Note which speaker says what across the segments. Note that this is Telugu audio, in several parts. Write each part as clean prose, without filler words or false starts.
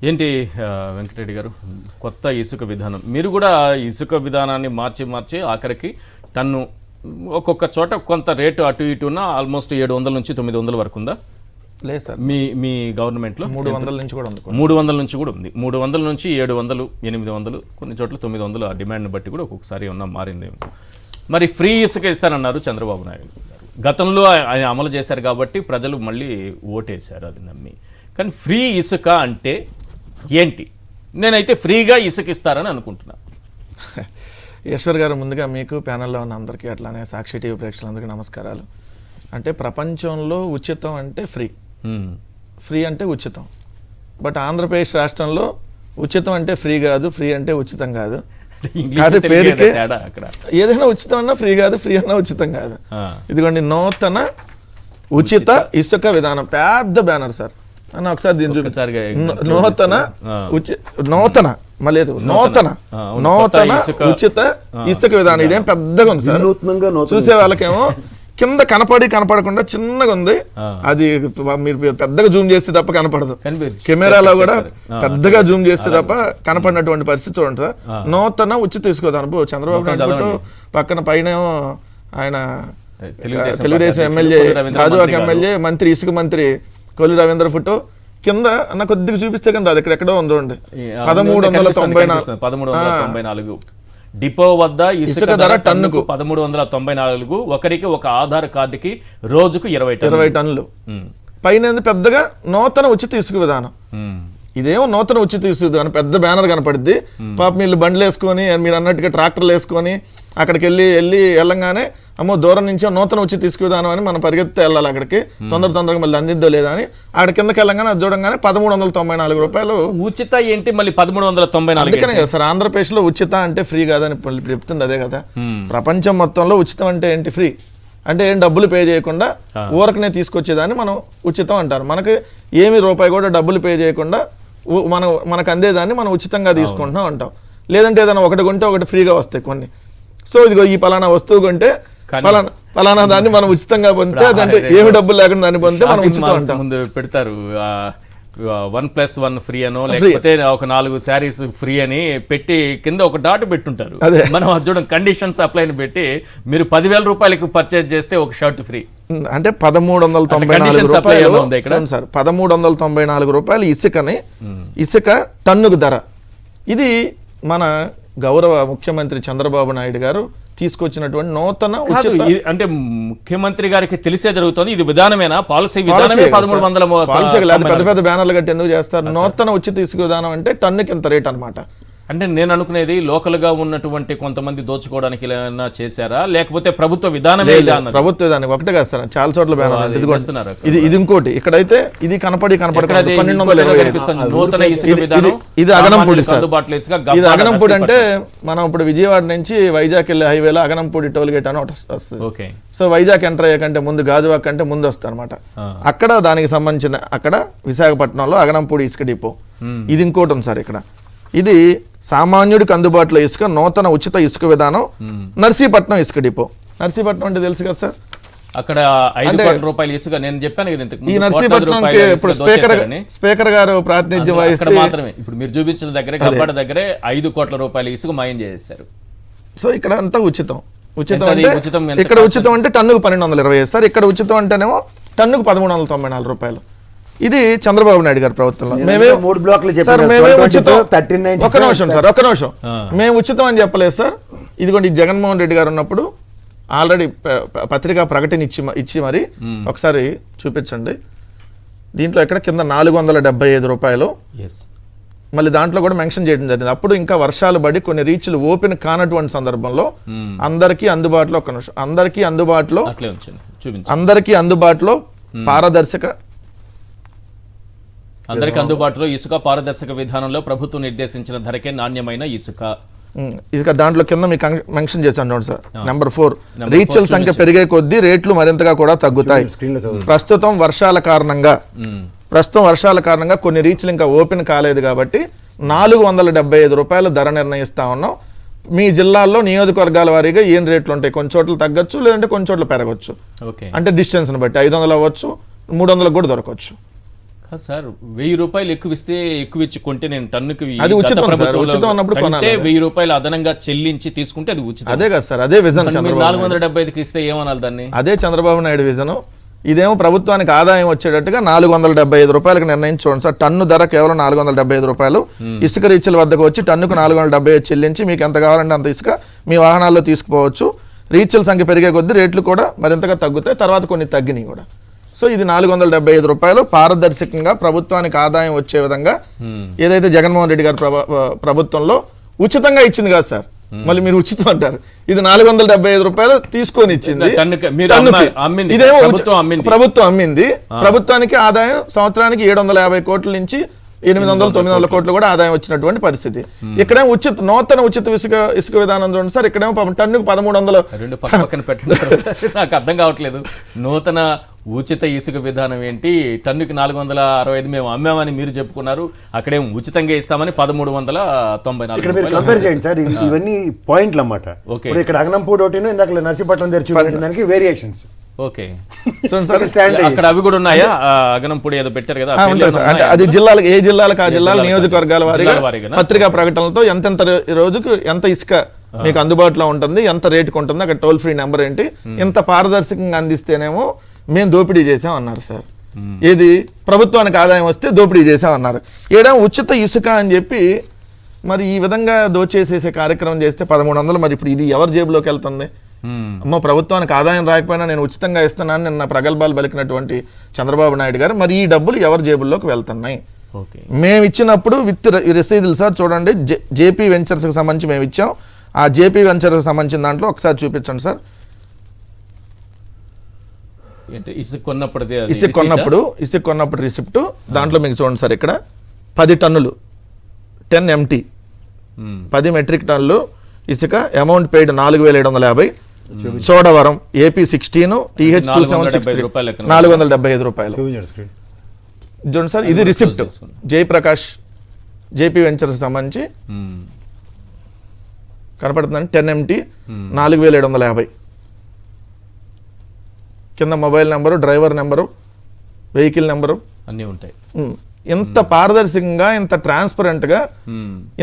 Speaker 1: ఏంటి వెంకటరెడ్డి గారు, కొత్త ఇసుక విధానం, మీరు కూడా ఇసుక విధానాన్ని మార్చి ఆఖరికి టన్ను ఒక్కొక్క చోట కొంత రేటు అటు ఇటు ఉన్న ఆల్మోస్ట్ 700 నుంచి 900 వరకు ఉందా?
Speaker 2: లేదు సార్,
Speaker 1: మీ గవర్నమెంట్లో
Speaker 2: 300 నుంచి కూడా ఉంది.
Speaker 1: 300 నుంచి కూడా ఉంది. 300 నుంచి 700, 800, కొన్ని చోట్ల 900 ఆ డిమాండ్ని బట్టి కూడా ఒక్కొక్కసారి ఏమన్నా మారిందేమో. మరి ఫ్రీ ఇసుక ఇస్తానన్నారు చంద్రబాబు నాయుడు గారు. గతంలో ఆయన అమలు చేశారు కాబట్టి ప్రజలు మళ్ళీ ఓటేశారు అది నమ్మి. కానీ ఫ్రీ ఇసుక అంటే ఏంటి? నేనైతే ఫ్రీగా ఇసుక ఇస్తారని అనుకుంటున్నా.
Speaker 2: ఈశ్వర్ గారు, ముందుగా మీకు ప్యానెల్లో ఉన్న అందరికీ అట్లానే సాక్షి టీవీ ప్రేక్షకులందరికీ నమస్కారాలు. అంటే ప్రపంచంలో ఉచితం అంటే ఫ్రీ అంటే ఉచితం. బట్ ఆంధ్రప్రదేశ్ రాష్ట్రంలో ఉచితం అంటే ఫ్రీ కాదు, ఫ్రీ అంటే ఉచితం కాదు. కాదు, పేరుకే ఏదైనా ఉచితం అన్నా ఫ్రీ కాదు, ఫ్రీ అన్నా ఉచితం కాదు. ఇదిగోండి, నూతన ఉచిత ఇసుక విధానం, పెద్ద బ్యానర్ సార్ అన్న. ఒకసారి దీన్ని చూపించారు. నూతన ఉచిత ఇసుక విధానం. ఇదేం పెద్దగా ఉంది సార్, చూసే వాళ్ళకేమో కింద కనపడకుండా చిన్నగా ఉంది. అది మీరు పెద్దగా జూమ్ చేస్తే తప్ప కనపడదు, కెమెరాలో కూడా పెద్దగా జూమ్ చేస్తే తప్ప కనపడినటువంటి పరిస్థితి చూడండి సార్. నూతన ఉచిత ఇసుక విధానం. చంద్రబాబు నాయుడు పక్కన పైన ఆయన తెలుగుదేశం ఎమ్మెల్యే, గాజువాక ఎమ్మెల్యే, మంత్రి, ఇసుక మంత్రి కొల్లి రవీంద్ర ఫోటో కింద అన్న కొద్దిగా చూపిస్తే కానీ రాదు, ఎక్కడెక్కడో ఉందండి. 1394
Speaker 1: డిపో వద్ద ఇసుక ధర టన్నుకు 1394. ఒకరికి ఒక ఆధార్ కార్డుకి రోజుకు 20
Speaker 2: టన్నులు. పైన పెద్దగా నూతన ఉచిత ఇసుక విధానం. ఇదేమో నూతన ఉచిత ఇసుక విధానం పెద్ద బ్యానర్ కనపడుద్ది. పాప వీళ్ళు బండ్లు వేసుకొని, మీరు అన్నట్టుగా ట్రాక్టర్లు వేసుకొని అక్కడికి వెళ్ళంగానే అమ్మో దూరం నుంచి నూతన ఉచిత ఇసుక విధానం అని మనం పరిగెత్తి వెళ్ళాలి అక్కడికి, తొందరగా మళ్ళీ అందిద్దో లేదా అని. ఆడ కిందకి వెళ్ళంగానే అది చూడంగానే 1394 రూపాయలు
Speaker 1: ఉచిత. ఏంటి మళ్ళీ 1394?
Speaker 2: అందుకనే కదా సార్, ఆంధ్రప్రదేశ్ లో ఉచిత అంటే ఫ్రీ కాదని చెప్తుంది. అదే కదా ప్రపంచం మొత్తంలో ఉచితం అంటే ఏంటి? ఫ్రీ అంటే ఏం డబ్బులు పే చేయకుండా ఊరకనే తీసుకొచ్చేదాన్ని మనం ఉచితం అంటారు. మనకి ఏమి రూపాయి కూడా డబ్బులు పే చేయకుండా మనకు అందేదాన్ని మనం ఉచితంగా తీసుకుంటున్నాం అంటాం. లేదంటే ఏదైనా ఒకటి కొంటే ఒకటి ఫ్రీగా వస్తాయి కొన్ని. సో ఇదిగో ఈ పలానా వస్తువు కొంటే పలానా దాన్ని మనం ఉచితంగా పొందితే, అదంటే ఏమి డబ్బులు లేకుండా దాన్ని పొందితే మనం ఉచితం అంటాం.
Speaker 1: ముందు పెడతారు 1+1 ఫ్రీ అనో, లేకపోతే ఒక 4 శారీస్ ఫ్రీ అని పెట్టి కింద ఒక డాట్ పెట్టుంటారు. మనం అది చూడండి, కండిషన్స్ అప్లైని పెట్టి మీరు 10,000 రూపాయలకి పర్చేజ్ చేస్తే ఒక షర్ట్ ఫ్రీ.
Speaker 2: అంటే 1394 రూపాయలు ఇసుక టన్నుకు ధర. ఇది మన గౌరవ ముఖ్యమంత్రి చంద్రబాబు నాయుడు గారు తీసుకొచ్చినటువంటి నూతన
Speaker 1: అంటే ముఖ్యమంత్రి గారికి తెలిసే జరుగుతుంది. ఇది విధానమేనా? పాలసీ విధానమే 1300
Speaker 2: పాలసీ పెద్ద పెద్ద బ్యానర్లు కట్టి ఎందుకు చేస్తారు? నూతన ఉచిత ఇసుక విధానం అంటే టన్నుకి ఎంత రేట్ అనమాట.
Speaker 1: అంటే నేను అనుకునేది లోకల్ గా ఉన్నటువంటి కొంతమంది దోచుకోవడానికి ఏమైనా చేశారా, లేకపోతే ప్రభుత్వ విధానమే?
Speaker 2: ప్రభుత్వ విధానం ఒకటే కాదు సార్, చాలా చోట్ల బ్యానర్. ఇది ఇంకోటి, ఇక్కడైతే ఇది కనపడకుండా 1225. ఇది అగనంపూడి సార్. ఇది అగనంపూడి అంటే మనం ఇప్పుడు విజయవాడ నుంచి వైజాగ్ వెళ్ళే హైవేలో అగనంపూడి టోల్ గేట్ అని ఒకటి వస్తుంది. సో వైజాగ్ ఎంటర్ అయ్యాకంటే ముందు, గాజువాక కంటే ముందు వస్తుంది అనమాట. అక్కడ దానికి సంబంధించిన అక్కడ విశాఖపట్నంలో అగనంపూడి ఇసుక డిపో. ఇది ఇంకోటి ఉంది సార్. ఇక్కడ ఇది సామాన్యుడికి అందుబాటులో ఇసుక నూతన ఉచిత ఇసుక విధానం, నర్సీపట్నం ఇసుక డిపో. నర్సీపట్నం అంటే తెలుసు కదా సార్,
Speaker 1: అక్కడ 5 కోట్ల రూపాయల ఇసుక. నేను చెప్పాను కదా,
Speaker 2: ఈ నర్సీపట్నంకి ఇప్పుడు స్పీకర్ గారు ప్రాతినిధ్యం వహిస్తే
Speaker 1: మాత్రమే. ఇప్పుడు మీరు చూపించిన దగ్గరే, గబ్బడ దగ్గరే 5 కోట్ల రూపాయల ఇసుక మాయం చేశారు.
Speaker 2: సో ఇక్కడ అంతా ఉచితం. ఇక్కడ ఉచితం అంటే టన్నుకు 1220 సార్. ఇక్కడ ఉచితం అంటేనేమో టన్నుకు 1394 రూపాయలు. ఇది చంద్రబాబు నాయుడు గారి ప్రభుత్వంలో. మేమే ఉచితం. ఒక నిమిషం, మేము ఉచితం అని చెప్పలేదు సార్. ఇదిగోండి, జగన్మోహన్ రెడ్డి గారు ఉన్నప్పుడు ఆల్రెడీ పత్రికా ప్రకటన ఇచ్చి మరి ఒకసారి చూపించండి. దీంట్లో ఎక్కడ కింద 475 రూపాయలు, మళ్ళీ దాంట్లో కూడా మెన్షన్ చేయడం జరిగింది. అప్పుడు ఇంకా వర్షాలు పడి కొన్ని రీచ్లు ఓపెన్ కానటువంటి సందర్భంలో అందరికీ అందుబాటులో, ఒక నిమిషం, అందరికీ అందుబాటులో
Speaker 1: అందరికీ అందుబాటులో ఇసుక పారదర్శక విధానంలో ప్రభుత్వం నిర్దేశించిన ధరకే నాణ్యమైన ఇసుక.
Speaker 2: దాంట్లో కింద మీకు మెన్షన్ చేశాను సార్. నెంబర్ 4, రీచ్ల సంఖ్య పెరిగే కొద్దీ రేట్లు మరింతగా కూడా తగ్గుతాయి. ప్రస్తుతం వర్షాల కారణంగా కొన్ని రీచ్లు ఇంకా ఓపెన్ కాలేదు కాబట్టి 475 రూపాయలు ధర నిర్ణయిస్తా ఉన్నాం. మీ జిల్లాల్లో నియోజకవర్గాల వారీగా ఏం రేట్లు ఉంటాయి, కొన్ని చోట్ల తగ్గొచ్చు, లేదంటే కొన్ని చోట్ల పెరగచ్చు. అంటే డిస్టెన్స్ని బట్టి 500 అవ్వచ్చు, 300 కూడా దొరకవచ్చు.
Speaker 1: కాదు సార్, 1000 రూపాయలు ఎక్కువ ఇస్తే ఎక్కువ ఇచ్చి కొంటే నేను టన్నుకి
Speaker 2: అది ఉచితం సార్, ఉచితం అన్నప్పుడు కొనాలి.
Speaker 1: 1000 రూపాయలు అదనంగా చెల్లించి తీసుకుంటే అది ఉచితం.
Speaker 2: అదే కదా సార్, అదే విజన్.
Speaker 1: 475కి ఇస్తే ఏమనాలి దాన్ని?
Speaker 2: అదే చంద్రబాబు నాయుడు విజన్. ఇదేమో ప్రభుత్వానికి ఆదాయం వచ్చేటట్టుగా 475 రూపాయలకు నిర్ణయించుకోండి సార్. టన్ను ధర కేవలం 475 రూపాయలు. ఇసుక రీచ్ల వద్దకు వచ్చి టన్నుకు 475 చెల్లించి మీకు ఎంత కావాలంటే అంత ఇసుక మీ వాహనాల్లో తీసుకుపోవచ్చు. రీచ్ల సంఖ్య పెరిగే కొద్దీ రేట్లు కూడా మరింతగా తగ్గుతాయి, తర్వాత కొన్ని తగ్గినాయి కూడా. సో ఇది 475 రూపాయలు పారదర్శకంగా ప్రభుత్వానికి ఆదాయం వచ్చే విధంగా ఏదైతే జగన్మోహన్ రెడ్డి గారి ప్రభుత్వంలో ఉచితంగా ఇచ్చింది కాదు సార్, మళ్ళీ మీరు ఉచితం అంటారు. ఇది 475 రూపాయలు తీసుకొని ఇచ్చింది. ఇదేమో ప్రభుత్వం అమ్మింది. ప్రభుత్వానికి ఆదాయం సంవత్సరానికి 750 కోట్ల నుంచి 800-900 కోట్లు కూడా ఆదాయం వచ్చినటువంటి పరిస్థితి. ఇక్కడేమో నూతన ఉచిత ఇసుక విధానం చూడండి సార్. ఇక్కడేమో టన్నుకు 1300.
Speaker 1: రెండు పక్కన పెట్టండి నాకు అర్థం కావట్లేదు. నూతన ఉచిత ఇసుక విధానం ఏంటి? టన్నుకి 465 మేము అమ్మామని మీరు చెప్పుకున్నారు, అక్కడేం ఉచితంగా ఇస్తామని 1394.
Speaker 3: ఇవన్నీ పాయింట్లు అన్నమాట. ఇక్కడ అగనంపూడి ఒకటి, ఇందాక నర్సీపట్నం తెరిచి వేరియేషన్స్.
Speaker 1: ఓకే అక్కడ అవి కూడా ఉన్నాయా? అగనంపూడి ఏదో పెట్టారు కదా,
Speaker 2: అంటే అది జిల్లాలకు, ఏ జిల్లాలకు ఆ జిల్లాల నియోజకవర్గాల వారీగా పత్రికా ప్రకటనలతో ఎంతెంత రోజుకు ఎంత ఇసుక మీకు అందుబాటులో ఉంటుంది, ఎంత రేటుకు ఉంటుంది, అక్కడ టోల్ ఫ్రీ నెంబర్ ఏంటి, ఇంత పారదర్శకంగా అందిస్తేనేమో మేము దోపిడీ చేసాం అన్నారు సార్. ఏది ప్రభుత్వానికి ఆదాయం వస్తే దోపిడీ చేసాం అన్నారు. ఏడా ఉచిత ఇసుక అని చెప్పి మరి ఈ విధంగా దోచేసేసే కార్యక్రమం చేస్తే 1300, మరి ఇప్పుడు ఇది ఎవరి జేబులోకి వెళ్తుంది? అమ్మో, ప్రభుత్వానికి ఆదాయం రాకపోయినా నేను ఉచితంగా ఇస్తున్నాను నిన్న ప్రగల్భాలు పలికినటువంటి చంద్రబాబు నాయుడు గారు, మరి ఈ డబ్బులు ఎవరి జేబుల్లోకి వెళ్తున్నాయి? మేము ఇచ్చినప్పుడు విత్ రసీదులు సార్ చూడండి. జేపీ వెంచర్స్కి సంబంధించి మేము ఇచ్చాం. ఆ జేపీ వెంచర్స్కి సంబంధించిన దాంట్లో ఒకసారి చూపించండి సార్.
Speaker 1: ఇసుక కొన్నప్పుడు రిసిప్ట్ దాంట్లో మీకు చూడండి సార్. ఇక్కడ
Speaker 2: 10 టన్నులు 10 MT 10 మెట్రిక్ టన్నులు ఇసుక, amount paid 4750. Chodavaram AP 16 TH 2763 475 రూపాయలు. చూడండి సార్, ఇది రిసిప్ట్. జయప్రకాష్ జేపీ వెంచర్స్ సంబంధించి కనపడుతుందండి. 10 MT 4750. కింద mobile number, driver number, vehicle number
Speaker 1: అన్నీ ఉంటాయి.
Speaker 2: ఇంత పారదర్శకంగా, ఇంత ట్రాన్స్పరెంట్గా,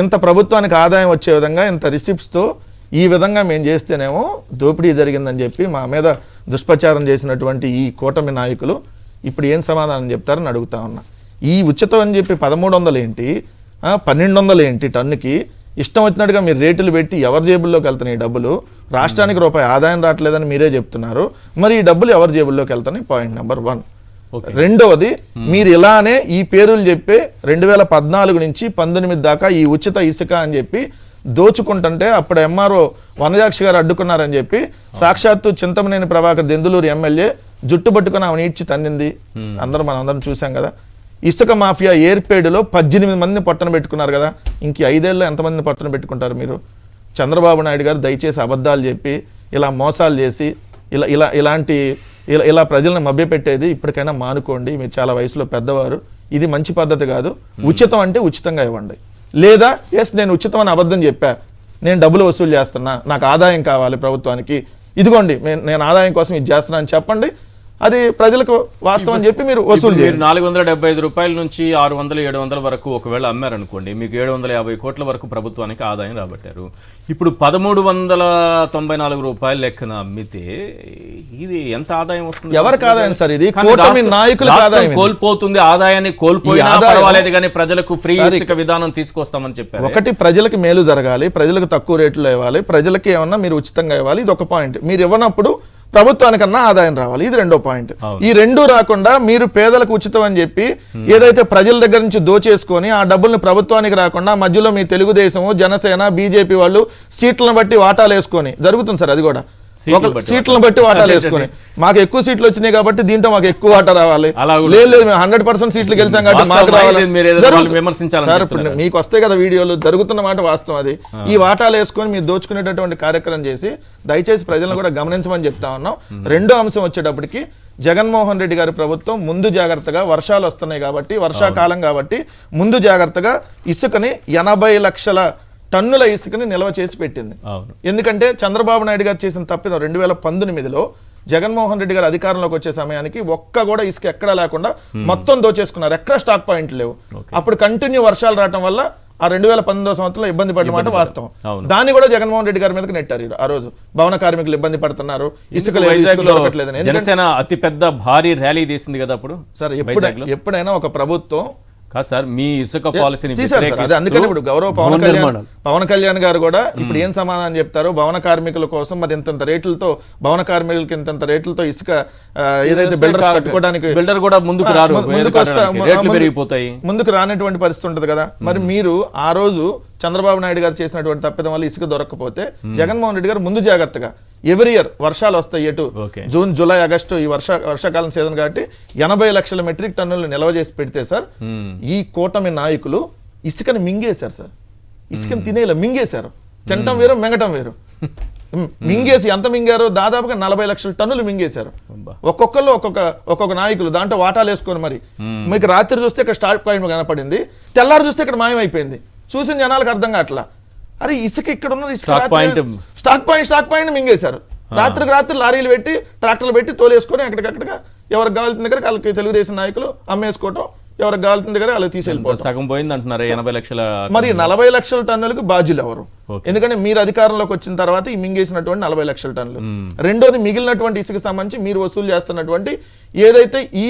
Speaker 2: ఇంత ప్రభుత్వానికి ఆదాయం వచ్చే విధంగా, ఇంత రిసిప్ట్స్తో ఈ విధంగా మేము చేస్తేనేమో దోపిడీ జరిగిందని చెప్పి మా మీద దుష్ప్రచారం చేసినటువంటి ఈ కూటమి నాయకులు ఇప్పుడు ఏం సమాధానం చెప్తారని అడుగుతా ఉన్నా. ఈ ఉచితం అని చెప్పి 1300 ఏంటి, 1200 ఏంటి టన్నుకి? ఇష్టం వచ్చినట్టుగా మీరు రేట్లు పెట్టి ఎవరి జేబుల్లోకి వెళ్తున్నాయి డబ్బులు? రాష్ట్రానికి రూపాయి ఆదాయం రావట్లేదని మీరే చెప్తున్నారు. మరి ఈ డబ్బులు ఎవరి జేబుల్లోకి వెళ్తున్నాయి? Point number 1. రెండవది, మీరు ఇలానే ఈ పేర్లు చెప్పే 2014 నుంచి 19 దాకా ఈ ఉచిత ఇసుక అని చెప్పి దోచుకుంటుంటే అప్పుడు MRO వనజాక్షి గారు అడ్డుకున్నారని చెప్పి సాక్షాత్తు చింతమనేని ప్రభాకర్ దెందులూరు ఎమ్మెల్యే జుట్టు పట్టుకుని ఆమె ఈడ్చి తన్నింది మనందరం చూసాం కదా. ఇసుక మాఫియా ఏర్పేడులో 18 మందిని పట్టణ పెట్టుకున్నారు కదా. ఇంక 5 ఏళ్ళలో ఎంతమందిని పట్టణ పెట్టుకుంటారు మీరు? చంద్రబాబు నాయుడు గారు దయచేసి అబద్ధాలు చెప్పి ఇలా మోసాలు చేసి ఇలా ప్రజలను మభ్యపెట్టేది ఇప్పటికైనా మానుకోండి. మీరు చాలా వయసులో పెద్దవారు, ఇది మంచి పద్ధతి కాదు. ఉచితం అంటే ఉచితంగా ఇవ్వండి. లేదా నేను ఉచితం అని అబద్ధం చెప్పా, నేను డబ్బులు వసూలు చేస్తున్నా, నాకు ఆదాయం కావాలి ప్రభుత్వానికి, ఇదిగోండి నేను ఆదాయం కోసం ఇది చేస్తున్నా అని చెప్పండి. అది ప్రజలకు వాస్తవం చెప్పి మీరు వసూలు చేయండి.
Speaker 1: 475 రూపాయల నుంచి 600-700 వరకు ఒకవేళ అమ్మారనుకోండి, మీకు 750 కోట్ల వరకు ప్రభుత్వానికి ఆదాయం రాబట్టారు. ఇప్పుడు 1394 రూపాయల లెక్కన అమ్మితే ఇది ఎంత ఆదాయం వస్తుంది?
Speaker 2: ఎవరికి ఆదాయం సార్? ఇది కూటమి నాయకులకు ఆదాయం.
Speaker 1: కోల్పోతుంది, ఆదాయాన్ని కోల్పోయినా పర్వాలేదు కానీ ప్రజలకు ఫ్రీ ఇసుక విధానం తీసుకొస్తామని చెప్పారు.
Speaker 2: ఒకటి, ప్రజలకు మేలు జరగాలి, ప్రజలకు తక్కువ రేట్లో ఇవ్వాలి, ప్రజలకి ఏమన్నా మీరు ఉచితంగా ఇవ్వాలి. ఇది ఒక పాయింట్. మీరు ఇవ్వనప్పుడు ప్రభుత్వానికన్నా ఆదాయం రావాలి, ఇది రెండో పాయింట్. ఈ రెండు రాకుండా మీరు పేదలకు ఉచితం అని చెప్పి ఏదైతే ప్రజల దగ్గర నుంచి దోచేసుకొని ఆ డబ్బుల్ని ప్రభుత్వానికి రాకుండా మధ్యలో మీ తెలుగుదేశం, జనసేన, బీజేపీ వాళ్ళు సీట్లను బట్టి వాటాలు వేసుకొని జరుగుతుంది సార్. అది కూడా సీట్లను బట్టి వాటాలు వేసుకొని మాకు ఎక్కువ సీట్లు వచ్చినాయి కాబట్టి దీంట్లో మాకు ఎక్కువ వాటా రావాలి. లేదు మేము 100% సీట్లు గెలిచాం కాబట్టి మాకు రావాలి. సార్ ఇప్పుడు మీకు వస్తాయి కదా వీడియోలు, జరుగుతున్న మాట వాస్తవం. అది ఈ వాటాలు వేసుకొని మీరు దోచుకునేటటువంటి కార్యక్రమం చేసి దయచేసి ప్రజలను కూడా గమనించమని చెప్తా ఉన్నాం. రెండో అంశం వచ్చేటప్పటికి జగన్మోహన్ రెడ్డి గారి ప్రభుత్వం ముందు జాగ్రత్తగా, వర్షాలు వస్తున్నాయి కాబట్టి, వర్షాకాలం కాబట్టి ముందు జాగ్రత్తగా ఇసుకని 80 లక్షల టన్నుల ఇసుకని నిల్వ చేసి పెట్టింది. ఎందుకంటే చంద్రబాబు నాయుడు గారు చేసిన తప్పిదం 2019లో జగన్మోహన్ రెడ్డి గారు అధికారంలోకి వచ్చే సమయానికి ఒక్క కూడా ఇసుక ఎక్కడా లేకుండా మొత్తం దోచేసుకున్నారు, ఎక్కడ స్టాక్ పాయింట్లు లేవు. అప్పుడు కంటిన్యూ వర్షాలు రావడం వల్ల ఆ 2019 సంవత్సరంలో ఇబ్బంది పడిన మాట వాస్తవం. దాన్ని కూడా జగన్మోహన్ రెడ్డి గారి మీదకి నెట్టారు. ఆ రోజు భవన కార్మికులు ఇబ్బంది పడుతున్నారు, ఇసుక దొరకట్లేదని.
Speaker 1: జనసేన అతి పెద్ద భారీ ర్యాలీ తీసింది కదా అప్పుడు.
Speaker 2: సార్ ఎప్పుడైనా ఒక ప్రభుత్వం
Speaker 1: కాదు సార్, మీ ఇసుక పాలసీని
Speaker 2: అందుకని ఇప్పుడు గౌరవ పవన్ కళ్యాణ్ గారు కూడా ఇప్పుడు ఏం సమాధానం చెప్తారు, భవన కార్మికుల కోసం మరి ఇంత రేట్లతో భవన కార్మికులకి ఇంత రేట్లతో ఇసుక ఏదైతే బిల్డర్స్ కట్టుకోవడానికి
Speaker 1: బిల్డర్ కూడా ముందుకు రారు, రేట్లు పెరిగిపోతాయి,
Speaker 2: ముందుకు రానటువంటి పరిస్థితి ఉంటుంది కదా. మరి మీరు ఆ రోజు చంద్రబాబు నాయుడు గారు చేసినటువంటి తప్పిదం వల్ల ఇసుక దొరకకపోతే జగన్మోహన్ రెడ్డి గారు ముందు జాగ్రత్తగా ఎవ్రీ ఇయర్ వర్షాలు వస్తాయి, ఎటు జూన్ జూలై ఆగస్టు ఈ వర్షాకాలం సీజన్ కాబట్టి 80 లక్షల మెట్రిక్ టన్నులు నిల్వ చేసి పెడితే సార్ ఈ కూటమి నాయకులు ఇసుకని మింగేశారు సార్. ఇసుకని తినేలా మింగేశారు. తినటం వేరు, మింగటం వేరు. మింగేసి ఎంత మింగారు, దాదాపుగా 40 లక్షల టన్నులు మింగేశారు. ఒక్కొక్కరు ఒక్కొక్క నాయకులు దాంట్లో వాటాలు వేసుకొని మరి మీకు రాత్రి చూస్తే ఇక్కడ స్టార్ట్ పాయింట్ కనపడింది, తెల్లారు చూస్తే ఇక్కడ మాయమైపోయింది. చూసిన జనాలకు అర్థం కావట్లా. అరే ఇసుక ఇక్కడ ఉన్న స్టాక్ పాయింట్ మింగేశారు. రాత్రి లారీలు పెట్టి ట్రాక్టర్లు పెట్టి తోలేసుకొని ఎక్కడికక్కడిగా ఎవరికి కావాల్సిన దగ్గర వాళ్ళకి తెలుగుదేశం నాయకులు అమ్మేసుకోవటం, ఎవరికి కావాల్సిన దగ్గర వాళ్ళు తీసేళ్ళిపోవడం.
Speaker 1: సగం పోయింది అంటున్నారు 80 లక్షల.
Speaker 2: మరి 40 లక్షల టన్నులకు బాధ్యులు ఎవరు? ఎందుకంటే మీరు అధికారంలోకి వచ్చిన తర్వాత ఈ మింగేసినటువంటి 40 లక్షల టన్నులు. రెండోది మిగిలినటువంటి ఇసుక సంబంధించి మీరు వసూలు చేస్తున్నటువంటి ఏదైతే ఈ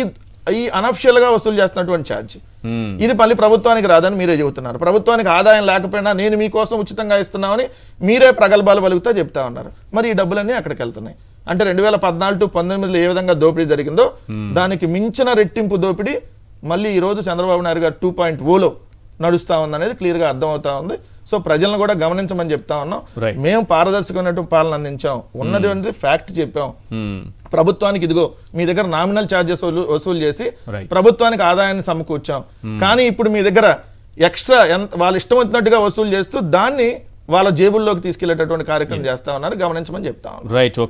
Speaker 2: అనఫిషియల్ గా వసూలు చేస్తున్నటువంటి ఛార్జ్, ఇది మళ్ళీ ప్రభుత్వానికి రాదని మీరే చెబుతున్నారు. ప్రభుత్వానికి ఆదాయం లేకపోయినా నేను మీకోసం ఉచితంగా ఇస్తున్నామని మీరే ప్రగల్భాలు పలుకుతా చెప్తా ఉన్నారు. మరి ఈ డబ్బులన్నీ అక్కడికి వెళ్తున్నాయి. అంటే 2014 to 19 ఏ విధంగా దోపిడీ జరిగిందో దానికి మించిన రెట్టింపు దోపిడీ మళ్ళీ ఈ రోజు చంద్రబాబు నాయుడు గారు 2.0లో నడుస్తా ఉంది అనేది క్లియర్ గా అర్థమవుతా ఉంది. సో ప్రజలను కూడా గమనించమని చెప్తా ఉన్నాం. మేము పారదర్శకమైనటువంటి పాలన అందించాం, ఉన్నది అనేది ఫ్యాక్ట్ చెప్పాం. ప్రభుత్వానికి ఇదిగో మీ దగ్గర నామినల్ ఛార్జెస్ వసూలు చేసి ప్రభుత్వానికి ఆదాయాన్ని సమకూర్చాం. కానీ ఇప్పుడు మీ దగ్గర ఎక్స్ట్రా వాళ్ళు ఇష్టం వచ్చినట్టుగా వసూలు చేస్తూ దాన్ని వాళ్ళ జేబుల్లోకి తీసుకెళ్లేటటువంటి కార్యక్రమం చేస్తా ఉన్నారు. గమనించమని చెప్తా ఉన్నాం.